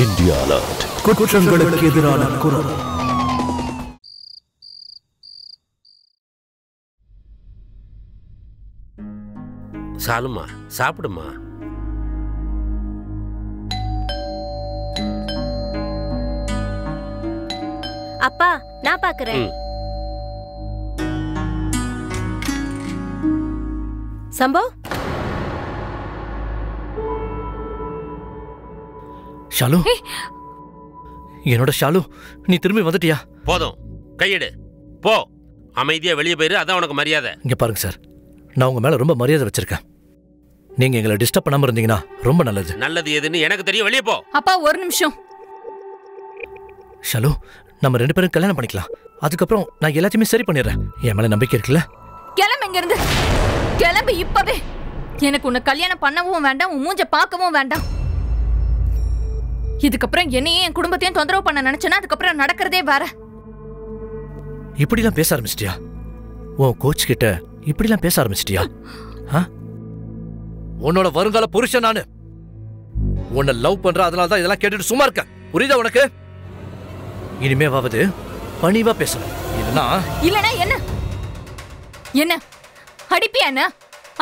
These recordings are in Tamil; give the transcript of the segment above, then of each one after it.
India Alert. குற்றங்களுக்கு எதிரான குரல். சாலுமா, சாப்பிடுமா. அப்பா, நான் பாக்குறேன். சம்போ, ஷாலு, என்னோட ஷாலு, நீ திரும்பி வந்துட்டியா? போதும், கையெடு, போ. அமைதியா வெளியே போயிரு, அதான் உனக்கு மரியாதை. இங்க பாருங்க சார், நான் உங்க மேல ரொம்ப மரியாதை வச்சிருக்கேன். நீங்க எங்களை டிஸ்டர்ப் பண்ணாம இருந்தீங்கன்னா ரொம்ப நல்லது. நல்லது எதுன்னு எனக்கு தெரியும், வெளியே போ. அப்பா ஒரு நிமிஷம். ஷாலு, நம்ம 2 பேரும் கல்யாணம் பண்ணிக்கலாம். அதுக்கப்புறம் நான் எல்லாத்தையுமே சரி பண்ணிடுறேன். என் மேல நம்பிக்கை இருக்குல்ல? கிளம்பு இங்க இருந்து, கிளம்பு இப்பவே. எனக்கு உன்னை கல்யாணம் பண்ணவும் வேண்டாம், உன் மூஞ்ச பார்க்கவும் வேண்டாம். இதுக்கப்புறம் என்னையும் என் குடும்பத்தையும் தொந்தரவு பண்ண நினைச்சேன்னா அதுக்கப்புறம் நடக்கிறதே வேற. இப்படிலாம் பேச ஆரம்பிச்சிட்டியா? உன் கோச் கிட்ட இப்படிலாம் பேச ஆரம்பிச்சிட்டியா? உன்னோட வருங்கால புருஷன் நானு. உன்னை லவ் பண்ற, அதனால தான் இதெல்லாம் கேட்டுட்டு சும்மா இருக்க. புரியுதா உனக்கு? இனிமேவாவது பணிவா பேசணும். இல்லனா என்ன? என்ன அடிப்பியா? என்ன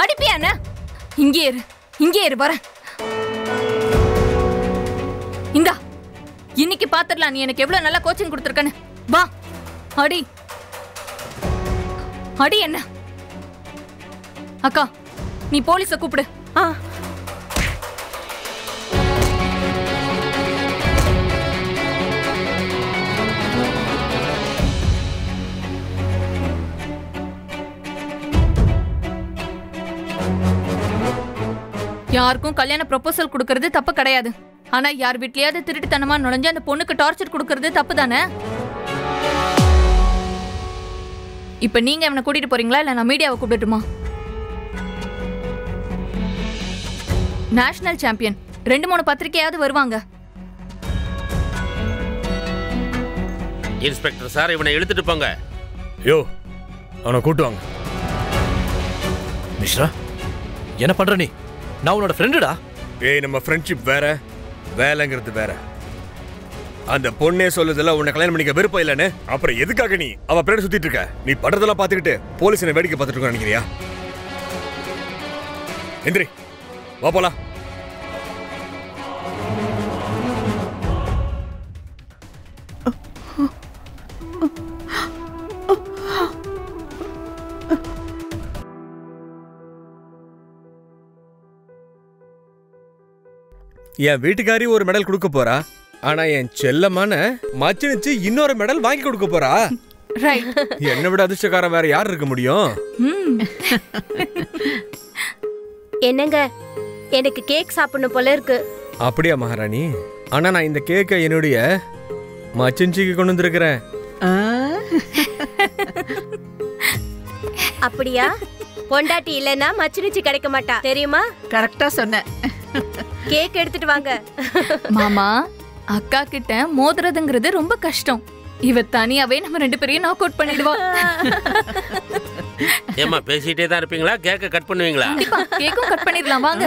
அடிப்பியா? என்ன இங்கே இரு வர. இந்தா, இன்னைக்கு பாத்துடலாம் நீ எனக்கு எவ்வளவு நல்லா கோச்சிங் கொடுத்துருக்கன்னு. வா, அடி அடி. என்ன அக்கா, நீ போலீஸ கூப்பிடு. யாருக்கும் கல்யாண ப்ரொபோசல் கொடுக்கறது தப்பு கிடையாது. ஆனா யார் வீட்லயாவது திருட்டுத்தனமா நுழைஞ்சு அந்த பொண்ணுக்கு டார்ச்சர் கொடுக்கறது தப்பு தானே? இப்ப நீங்க அவனை கூட்டிட்டு போறீங்களா இல்ல நான் மீடியாவை கூப்பிடட்டுமா? நேஷனல் சாம்பியன் 2-3 பத்திரிகையாவது வருவாங்க. இன்ஸ்பெக்டர் சார், இவனை இழுத்துட்டு போங்க. யோ, அவனை கூட்டுவாங்க. மிஸ்ரா, என்ன பண்ற நீ? நான் உன்னோட ஃப்ரெண்டுடா. ஏய், நம்ம ஃப்ரெண்ட்ஷிப் வேற, வேலைங்கிறது வேற. அந்த பொண்ணே சொல்லுதுல உன்னை கல்யாணம் பண்ணிக்க விருப்பம் இல்லைன்னு. அப்புறம் எதுக்காக நீ அவ பேரை சுத்திட்டு இருக்க? நீ படுறதெல்லாம் பார்த்துக்கிட்டு போலீஸ் என்ன வேடிக்கை பார்த்துட்டு இருக்க நினைக்கிறியா? எந்திரி, வா போலாம். என் வீட்டுக்காரி ஒரு மெடல் கொடுக்க போறா, ஆனா என் செல்லமான மச்சினிச்சு இன்னொரு மெடல் வாங்கி கொடுக்க போறா. என்னை விட அதிர்ஷ்டக்காரன் வேற யார் இருக்க முடியும்? என்னங்க, எனக்கு கேக் சாப்பிடணும் போல இருக்கு. அப்படியா மகாராணி? ஆனா நான் இந்த கேக்கை என்னுடைய மச்சினிச்சிக்கு கொண்டு வந்திருக்கிறேன். அப்படியா? பொண்டாட்டி இல்லைன்னா மச்சினிச்சி கிடைக்க மாட்டா, தெரியுமா? கரெக்டா சொன்ன. கேக் எடுத்துட்டு வாங்க. மாமா, அக்கா கிட்ட மோதுறதுங்கிறது ரொம்ப கஷ்டம். இவ தனியாவே நம்ம 2 பேரையும் நாக் அவுட் பண்ணிடுவா. ஏமா பேசிட்டே தான் இருப்பீங்களா? கேக்க கட் பண்ணுவீங்களா? கண்டிப்பா கேக்கும் கட் பண்ணிடலாம், வாங்க.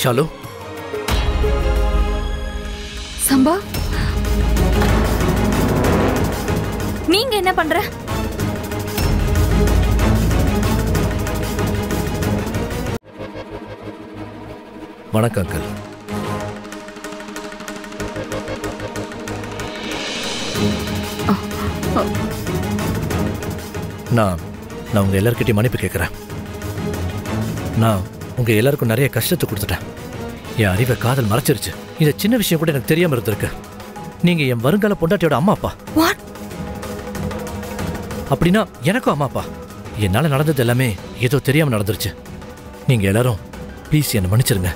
ஷாலு, சம்பா, நீங்க என்ன பண்ற? வணக்கம் அங்கிள். நான் உங்க எல்லார்கிட்டையும் மன்னிப்பு கேட்கிறேன். நான் உங்க எல்லாருக்கும் நிறைய கஷ்டத்தை கொடுத்துட்டேன். என் அறிவை காதல் மறைச்சிருச்சு. இந்த சின்ன விஷயம் கூட எனக்கு தெரியாம இருந்திருக்கு. நீங்க என் வருங்கால பொண்டாட்டியோட அம்மா அப்பா. அப்படின்னா எனக்கும் அம்மா அப்பா. என்னால நடந்தது எல்லாமே ஏதோ தெரியாம நடந்துருச்சு. நீங்க எல்லாரும் ப்ளீஸ் என்ன மன்னிச்சிருங்க.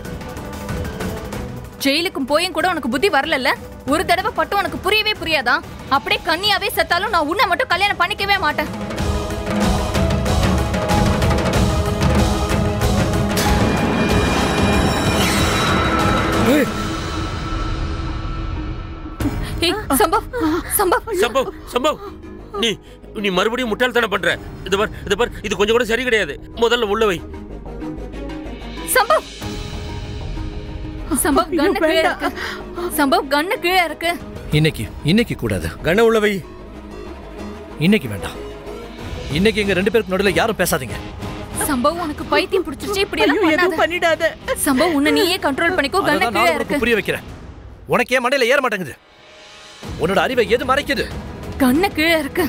ஜெயிலுக்கும் போயும் கூட உனக்கு புத்தி வரல. ஒரு தடவை பட்டும் உனக்கு புரியவே புரியாதா? அப்படியே கண்ணியாவே செத்தாலும் நான் உன்னை மட்டும் கல்யாணம் பண்ணிக்கவே மாட்டேன். சம்பவ் சம்பவ் சம்பவ் சம்பவ் நீ நீ மறுபடியும் முட்டாள்தனம் பண்ற. இது பார் இது கொஞ்சம் கூட சரி கிடையாது. முதல்ல உள்ள வை. சம்பவ் சம்பவ் கண்ணு கீழே இருக்கு. சம்பவ் கண்ணு கீழே இருக்கு. இன்னைக்கு கூடாது. கண்ண உள்ள வை. இன்னைக்கு வேண்டாம். இன்னைக்கு எங்க 2 பேருக்கு நடுவுல யாரும் பேசாதீங்க. சம்பவ் உனக்கு பைத்தியம் பிடிச்சிருச்சு. இப்படி எல்லாம் பண்ணிடாத. சம்பவ் உன்னை நீயே கண்ட்ரோல் பண்ணிக்கோ. கண்ணு கீழே இருக்கு. புரிய வைக்கிறேன். உனக்கு ஏன் மண்டையில ஏற மாட்டேங்குது? உன்னோட அறிவை எது மறைக்குது? கண்ணு கீழே இருக்கு.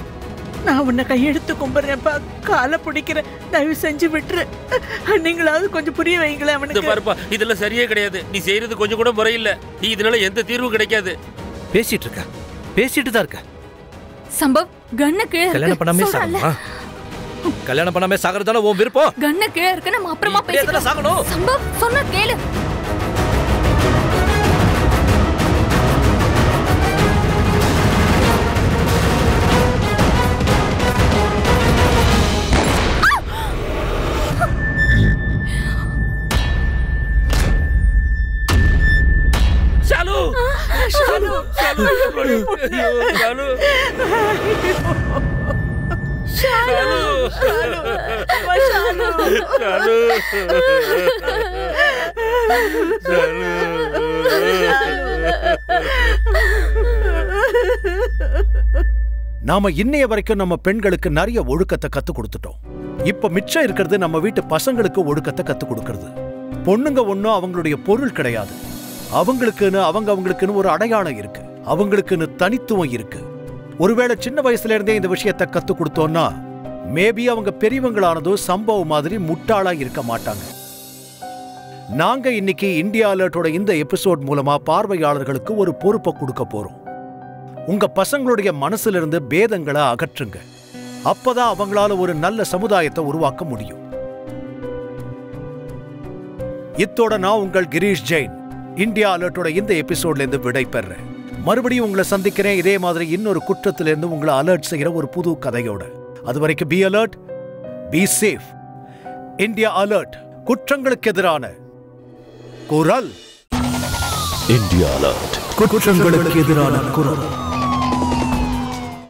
நான் உன்னை கையெடுத்து கும்பிடுறேன்ப்பா. காலை பிடிக்கிறேன். தயவு செஞ்சு விட்டுரு. நீங்களாவது கொஞ்சம் புரிய வைங்களேன் அவனுக்கு. பாருப்பா, இதெல்லாம் சரியே கிடையாது. நீ செய்யறது கொஞ்சம் கூட முறையில்லை. இதனால எந்த தீர்வும் கிடைக்காது. பேசிட்டு தான் இருக்க. சம்பவ் கண்ணு கீழே இருக்கு. கல்யாணம் பண்ணாமே சாகணுமா? கல்யாணம் பண்ணாமே சாகறதால உன் விருப்பம். கண்ணு கீழே இருக்கு. நம்ம அப்புறமா பேசிக்கலாம். சாகணும். சம்பவ் சொன்னா கேளு. நாம இன்னைய வரைக்கும் நம்ம பெண்களுக்கு நிறைய ஒழுக்கத்தை கத்து கொடுத்துட்டோம். இப்ப மிச்சம் இருக்கிறது நம்ம வீட்டு பசங்களுக்கு ஒழுக்கத்தை கத்து கொடுக்கிறது. பொண்ணுங்க ஒண்ணும் அவங்களுடைய பொருள் கிடையாது. அவங்களுக்குன்னு ஒரு அடையாளம் இருக்கு. அவங்களுக்குன்னு தனித்துவம் இருக்கு. ஒருவேளை சின்ன வயசுல இருந்தே இந்த விஷயத்தை கத்து கொடுத்தோம்னா மேபி அவங்க பெரியவங்களானதும் சம்பவம் மாதிரி முட்டாளா இருக்க மாட்டாங்க. நாங்க இன்னைக்கு இந்தியா அலர்ட்டோட இந்த எபிசோட் மூலமா பார்வையாளர்களுக்கு ஒரு பொறுப்பை கொடுக்க போறோம். உங்க பசங்களுடைய மனசுல இருந்து பேதங்களை அகற்றுங்க. அப்பதான் அவங்களால ஒரு நல்ல சமுதாயத்தை உருவாக்க முடியும். இத்தோட நான் உங்கள் கிரீஷ் ஜெயின் இந்தியா அலர்ட்டோட இந்த எபிசோட்ல இருந்து விடை பெறேன். மறுபடியும் உங்களை சந்திக்கிறேன் இதே மாதிரி இன்னொரு குற்றத்திலிருந்து உங்களை அலர்ட் செய்யற ஒரு புது கதையோட. அது வரைக்கும் be alert, be safe. India alert, குற்றங்களுக்கு எதிரான குரல். இந்தியா அலர்ட், குற்றங்களுக்கு எதிரான குரல்.